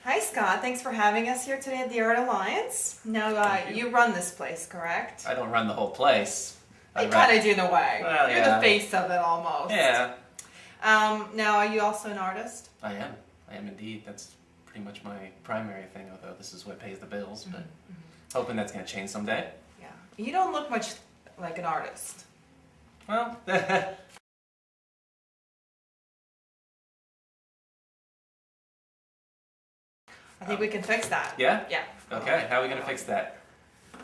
Hi Scott, thanks for having us here today at the Art Alliance. Now, you run this place, correct? I don't run the whole place. You kind of do in a way. Well, You're the face of it almost. Yeah. Now, are you also an artist? I am. I am indeed. That's pretty much my primary thing, although this is what pays the bills, but hoping that's going to change someday. Yeah. You don't look much like an artist. Well, I think we can fix that. Yeah? Yeah. Okay, how are we going to fix that? I'm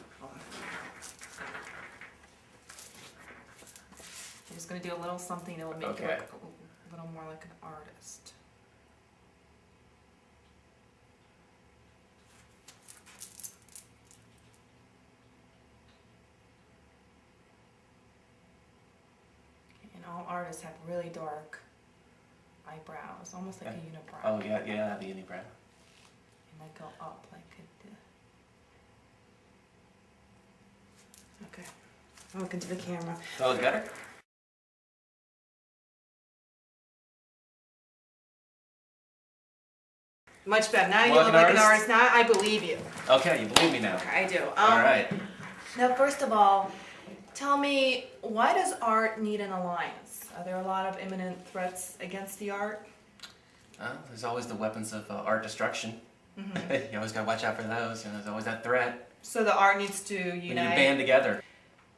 just going to do a little something that will make you Okay. look a little more like an artist. And all artists have really dark eyebrows, almost like a unibrow. Oh, yeah, the unibrow. And they go up like it did. Okay. I'm looking to the camera. Oh, better? Much better. Now you Like look an like an artist? artist. Now I believe you. Okay, you believe me now. I do. All right. Now, first of all, tell me, why does art need an alliance? Are there a lot of imminent threats against the art? There's always the weapons of art destruction. You always got to watch out for those. There's always that threat. So the art needs to We need to unite. band together.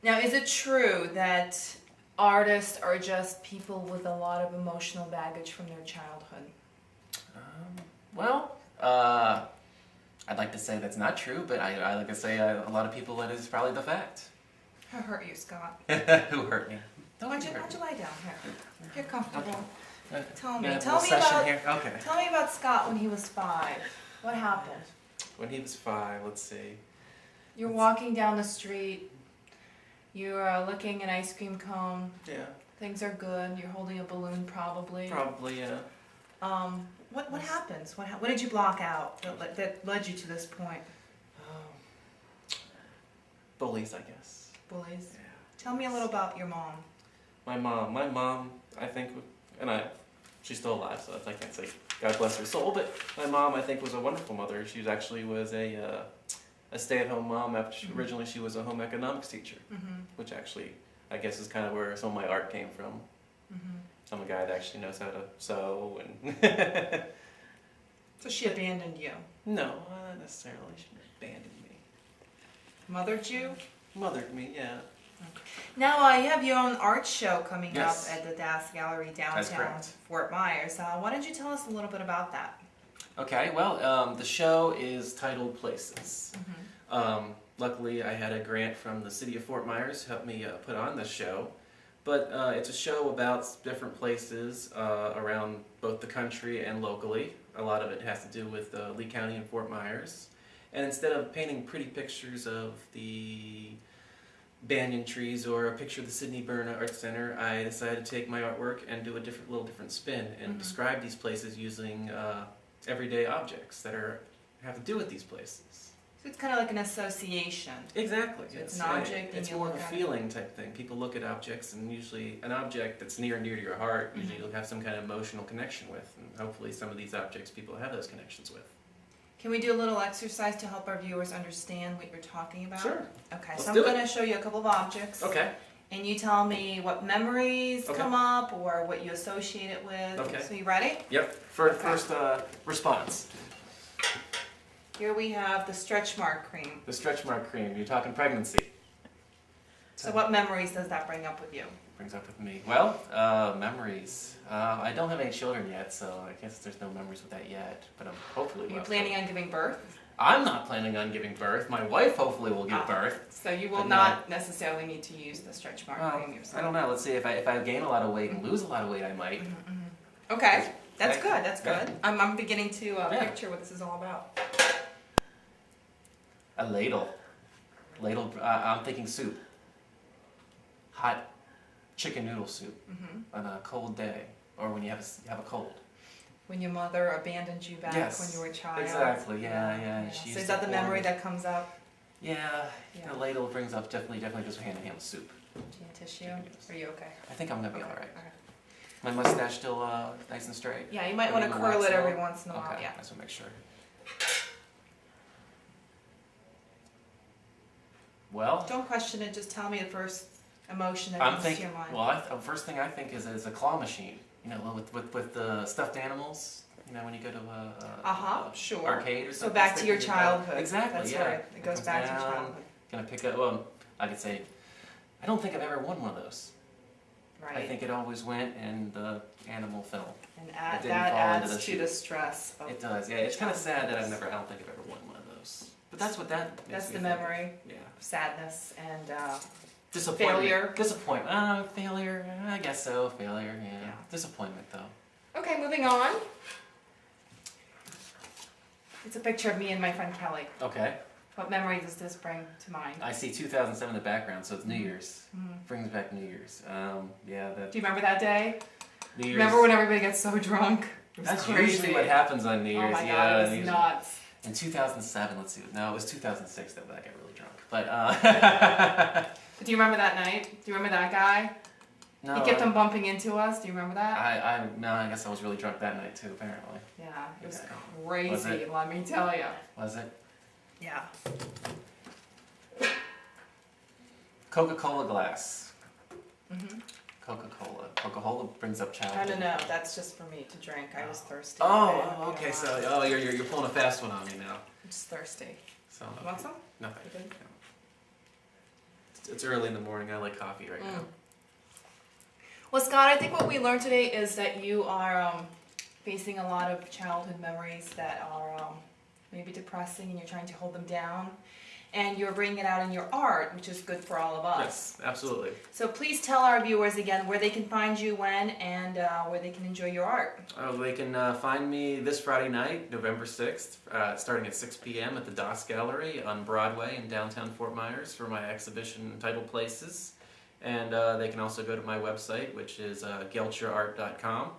Now, is it true that artists are just people with a lot of emotional baggage from their childhood? Well, I'd like to say that's not true, but I like to say a lot of people that is probably the fact. Who hurt you, Scott? Who hurt me? Why'd you lie down here? You're comfortable. Tell me. Yeah, Tell me session about. here. Okay. Tell me about Scott when he was 5. What happened? When he was 5, let's see. You're walking down the street. You're licking an ice cream cone. Yeah. Things are good. You're holding a balloon, probably. Probably, yeah. What happens? What did you block out that led you to this point? Bullies, I guess. Bullies. Yeah. Tell me a little about your mom. My mom, I think, she's still alive, so I can't say God bless her soul, but my mom, I think, was a wonderful mother. She was a stay-at-home mom. Originally, she was a home economics teacher, which actually, I guess, is kind of where some of my art came from. I'm a guy that actually knows how to sew and. So she abandoned you. No, not necessarily. She abandoned me. Mothered you? Mothered me, yeah. Now you have your own art show coming Yes. up at the Das Gallery That's downtown correct. Fort Myers. Why don't you tell us a little bit about that? Okay, well, the show is titled Places. Luckily, I had a grant from the city of Fort Myers to help me put on this show. But it's a show about different places around both the country and locally. A lot of it has to do with Lee County and Fort Myers. And instead of painting pretty pictures of the banyan trees or a picture of the Sidney Byrne Art Center, I decided to take my artwork and do a little different spin and describe these places using everyday objects that have to do with these places. So it's kind of like an association. Exactly. So it's an object and it's you more look of a at it. feeling type thing. People look at objects, and usually an object that's near and dear to your heart, usually you'll have some kind of emotional connection with, and hopefully some of these objects people have those connections with. Can we do a little exercise to help our viewers understand what you're talking about? Sure. Okay, Let's so I'm do it. going to show you a couple of objects. Okay. And you tell me what memories Okay. come up or what you associate it with. Okay. So you ready? Yep. First response. Here we have the stretch mark cream. The stretch mark cream. You're talking pregnancy. So what memories does that bring up with you? Brings up with me. Well, memories. I don't have any children yet, so I guess there's no memories with that yet. But I'm hopefully. Are you planning on giving birth? I'm not planning on giving birth. My wife hopefully will give birth. So you will But not necessarily need to use the stretch mark cream yourself. I don't know. Let's see. If I gain a lot of weight and lose a lot of weight, I might. Okay, that's Okay. good. That's good. Yeah. I'm beginning to Yeah. picture what this is all about. A ladle. Ladle. I'm thinking soup. Hot chicken noodle soup on a cold day, or when you have a cold. When your mother abandoned you back Yes, when you were a child. exactly. Yeah. She So used is to that the pour memory me. that comes up? Yeah. Yeah. The ladle brings up definitely goes hand in hand with soup. Do you have tissue? Yes. Are you okay? I think I'm gonna be Okay, all right. okay. My mustache still nice and straight. Yeah, you might want to Maybe curl relax it a every little. once in a while. Okay, Yeah. I just want to make sure. Well, Don't question it. Just tell me the first emotion that I'm comes to thinking. your mind. Well, the first thing I think is a claw machine. You know, with the stuffed animals. You know, when you go to Sure. arcade or So something. back to stick your in belt. childhood. Exactly. That's yeah. right. It goes comes back to your down, childhood. Gonna pick up. Well, I could say, I don't think I've ever won one of those. Right. I think it always went and the animal fell. And It didn't that fall into adds the to chute. the stress of It does. Yeah. It's kind of sad that I don't think I've ever won one of those. But that's what that. Makes That's me the think of. memory, Yeah. sadness, and Disappointment. Failure. Disappointment. Failure. I guess so. Failure. Yeah. Yeah. Disappointment though. okay. Moving on. It's a picture of me and my friend Kelly. Okay. What memory does this bring to mind? I see 2007 in the background, so it's New Year's. Mhm. Brings back New Year's. Yeah. Do you remember that day? New Year's. Remember when everybody gets so drunk? It was That's crazy. usually what happens on New Year's. Oh my yeah, god, it was New Year's. nuts. In 2007, let's see. No, it was 2006 that I got really drunk. But Do you remember that night? Do you remember that guy? no, He kept on bumping into us. Do you remember that? I guess I was really drunk that night too. Apparently, Yeah, it was Yeah. crazy. Was it? Let me tell you. was it? Yeah. Coca-Cola glass. Mhm. Coca-Cola. Coca-Cola brings up childhood. No. That's just for me to drink. I was thirsty. Oh, okay. So, you're pulling a fast one on me now. I'm just thirsty. So, You want some? no, You good? it's early in the morning. I like coffee right now. Well, Scott, I think what we learned today is that you are facing a lot of childhood memories that are maybe depressing, and you're trying to hold them down. And you're bringing it out in your art, which is good for all of us. Yes, absolutely. So please tell our viewers again where they can find you when and where they can enjoy your art. They can find me this Friday night, November 6th, starting at 6 p.m. at the Doss Gallery on Broadway in downtown Fort Myers for my exhibition entitled Places. And they can also go to my website, which is gelcherart.com.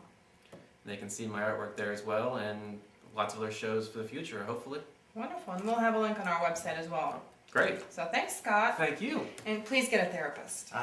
They can see my artwork there as well, and lots of other shows for the future, hopefully. Wonderful. And we'll have a link on our website as well. Great. So thanks, Scott. Thank you. And please get a therapist.